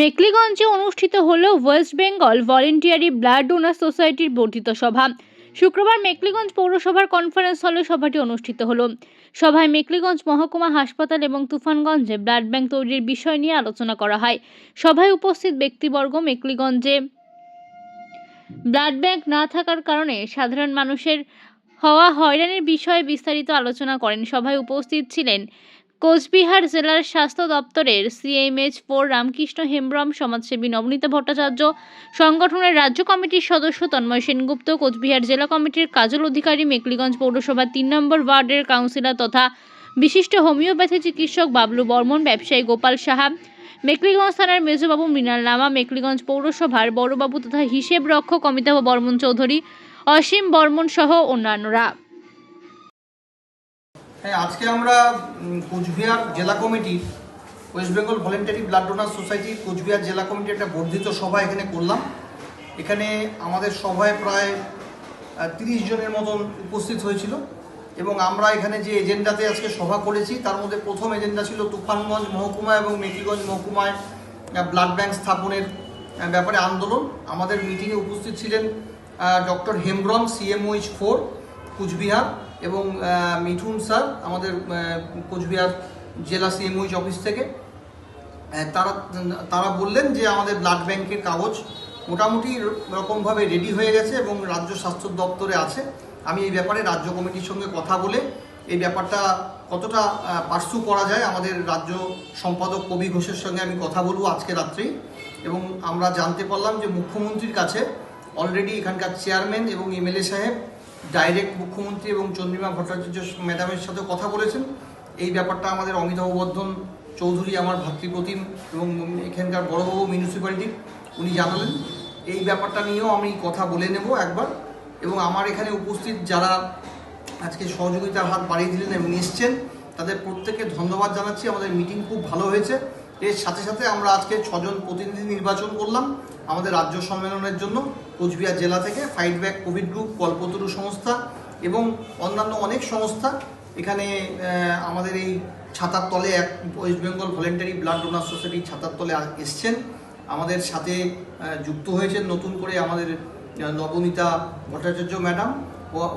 মেকলিগঞ্জে অনুষ্ঠিত হল West Bengal voluntary blood donor সোসাইটির বর্ধিত সভা। শুক্রবার মেকলিগঞ্জ পৌরসভার কনফারেন্স হলে সভাটি অনুষ্ঠিত হলো। সভায় মেকলিগঞ্জ মহকুমা হাসপাতাল এবং তুফানগঞ্জে ব্লাড ব্যাংক তৈরির বিষয় নিয়ে আলোচনা করা হয়। সভায় উপস্থিত ব্যক্তিবর্গ মেকলিগঞ্জে ব্লাড ব্যাংক না থাকার কারণে সাধারণ মানুষের হওয়া হয়রানির বিষয়ে বিস্তারিত আলোচনা করেন। সভায় উপস্থিত ছিলেন কোচবিহার জেলার স্বাস্থ্য দপ্তরের CMH4 রামকৃষ্ণ হেমব্রম, সমাজসেবী নবনীতা ভট্টাচার্য, সংগঠনের রাজ্য কমিটির সদস্য তন্ময় সেনগুপ্ত, কোচবিহার জেলা কমিটির কাজল অধিকারী, মেকলিগঞ্জ পৌরসভার 3 নম্বর ওয়ার্ডের কাউন্সিলর তথা বিশিষ্ট হোমিওপ্যাথি চিকিৎসক বাবলু বর্মন, ব্যবসায়ী গোপাল সাহা, মেকলিগঞ্জ থানার মেজবাবু মৃণাল লামা, মেকলিগঞ্জ পৌরসভার বড়বাবু তথা হিসেব রক্ষক অমিতাভ বর্মন চৌধুরী, অসীম বর্মন সহ অন্যান্যরা। হ্যাঁ, আজকে আমরা কোচবিহার জেলা committee West Bengal voluntary blood donor society Cooch Behar জেলা কমিটির একটা বর্ধিত সভা এখানে করলাম। এখানে আমাদের সভায় প্রায় 30 জনের মতন উপস্থিত হয়েছিল এবং আমরা এখানে যে এজেন্ডাতে আজকে সভা করেছি তার মধ্যে প্রথম এজেন্ডা ছিল তুফানগঞ্জ মহকুমা এবং মেকলিগঞ্জ মহকুমায় ব্লাড ব্যাংক স্থাপনের ব্যাপারে আন্দোলন। আমাদের মিটিংয়ে উপস্থিত ছিলেন ডক্টর হেমব্রম, CMH4 কোচবিহার, এবং মিঠুন স্যার আমাদের কোচবিহার জেলা CMH অফিস থেকে। তারা বললেন যে আমাদের ব্লাড ব্যাংকের কাগজ মোটামুটি রকমভাবে রেডি হয়ে গেছে এবং রাজ্য স্বাস্থ্য দপ্তরে আছে। আমি এই ব্যাপারে রাজ্য কমিটির সঙ্গে কথা বলে এই ব্যাপারটা কতটা পার্সু করা যায় আমাদের রাজ্য সম্পাদক কবি ঘোষের সঙ্গে আমি কথা বলবো আজকে রাত্রেই। এবং আমরা জানতে পারলাম যে মুখ্যমন্ত্রীর কাছে অলরেডি এখানকার চেয়ারম্যান এবং MLA সাহেব ডাইরেক্ট মুখ্যমন্ত্রী এবং চন্দ্রিমা ভট্টাচার্য ম্যাডামের সাথে কথা বলেছেন। এই ব্যাপারটা আমাদের অমিতাভ বর্ধন চৌধুরী, আমার ভাতৃপ্রতিম এবং এখানকার বড়বাবু মিউনিসিপ্যালিটির, উনি জানালেন। এই ব্যাপারটা নিয়েও আমি কথা বলে নেব একবার। এবং আমার এখানে উপস্থিত যারা আজকে সহযোগিতার হাত বাড়িয়ে দিলেন এবং এসছেন তাদের প্রত্যেককে ধন্যবাদ জানাচ্ছি। আমাদের মিটিং খুব ভালো হয়েছে। এর সাথে সাথে আমরা আজকে 6 জন প্রতিনিধি নির্বাচন করলাম আমাদের রাজ্য সম্মেলনের জন্য কোচবিহার জেলা থেকে। ফাইট ব্যাক কোভিড গ্রুপ, কল্পতরু সংস্থা এবং অন্যান্য অনেক সংস্থা এখানে আমাদের এই ছাতার তলে West Bengal voluntary blood donor সোসাইটির ছাতার তলে এসছেন। আমাদের সাথে যুক্ত হয়েছেন নতুন করে আমাদের নবনীতা ভট্টাচার্য ম্যাডাম,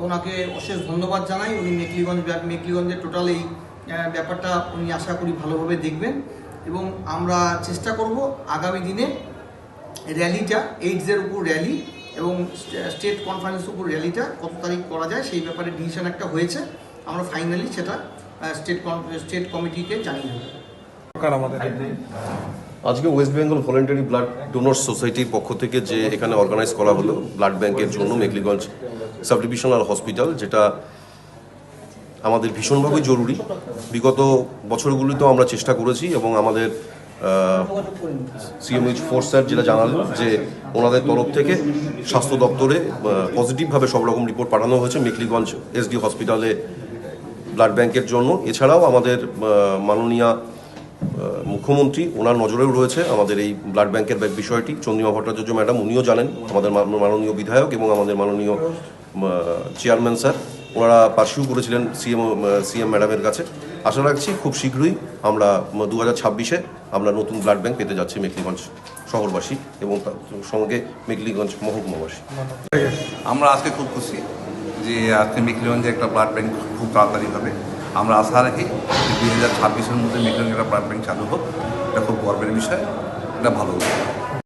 ওনাকে অশেষ ধন্যবাদ জানাই। উনি মেকলিগঞ্জের টোটাল এই ব্যাপারটা উনি আশা করি ভালোভাবে দেখবেন এবং আমরা চেষ্টা করব আগামী দিনে র্যালিটা এইডসের উপর র্যালি এবং স্টেট কনফারেন্সের উপর র্যালিটা কত তারিখ করা যায় সেই ব্যাপারে ডিসিশন একটা হয়েছে। আমরা ফাইনালি সেটা স্টেট কমিটিকে জানিয়ে দেব। আজকে West Bengal voluntary blood donor সোসাইটির পক্ষ থেকে যে এখানে অর্গানাইজ করা হলো ব্লাড ব্যাংকের জন্য মেকলিগঞ্জ সাব ডিভিশনাল হসপিটাল, যেটা আমাদের ভীষণভাবে জরুরি। বিগত বছরগুলিতেও আমরা চেষ্টা করেছি এবং আমাদের CMH4 স্যার যেটা জানালেন যে ওনাদের তরফ থেকে স্বাস্থ্য দপ্তরে পজিটিভভাবে সব রকম রিপোর্ট পাঠানো হয়েছে মেকলিগঞ্জ SD হসপিটালে ব্লাড ব্যাংকের জন্য। এছাড়াও আমাদের মাননীয় মুখ্যমন্ত্রী, ওনার নজরেও রয়েছে আমাদের এই ব্লাড ব্যাংকের বিষয়টি। চন্দ্রিমা ভট্টাচার্য ম্যাডাম উনিও জানেন, আমাদের মাননীয় বিধায়ক এবং আমাদের মাননীয় চেয়ারম্যান স্যার, ওনারা পার্সিউ করেছিলেন CM ম্যাডামের কাছে। আশা রাখছি খুব শীঘ্রই আমরা 2026-এ আমরা নতুন ব্লাড ব্যাংক পেতে যাচ্ছি মেকলিগঞ্জ শহরবাসী এবং সঙ্গে মেকলিগঞ্জ মহকুমাবাসী। আমরা আজকে খুব খুশি যে আজকে মেকলিগঞ্জে একটা ব্লাড ব্যাংক খুব তাড়াতাড়ি হবে। আমরা আশা রাখি 2026-এর মধ্যে মেকলিগঞ্জে একটা ব্লাড ব্যাংক চালু হোক। এটা খুব গর্বের বিষয়, এটা ভালো।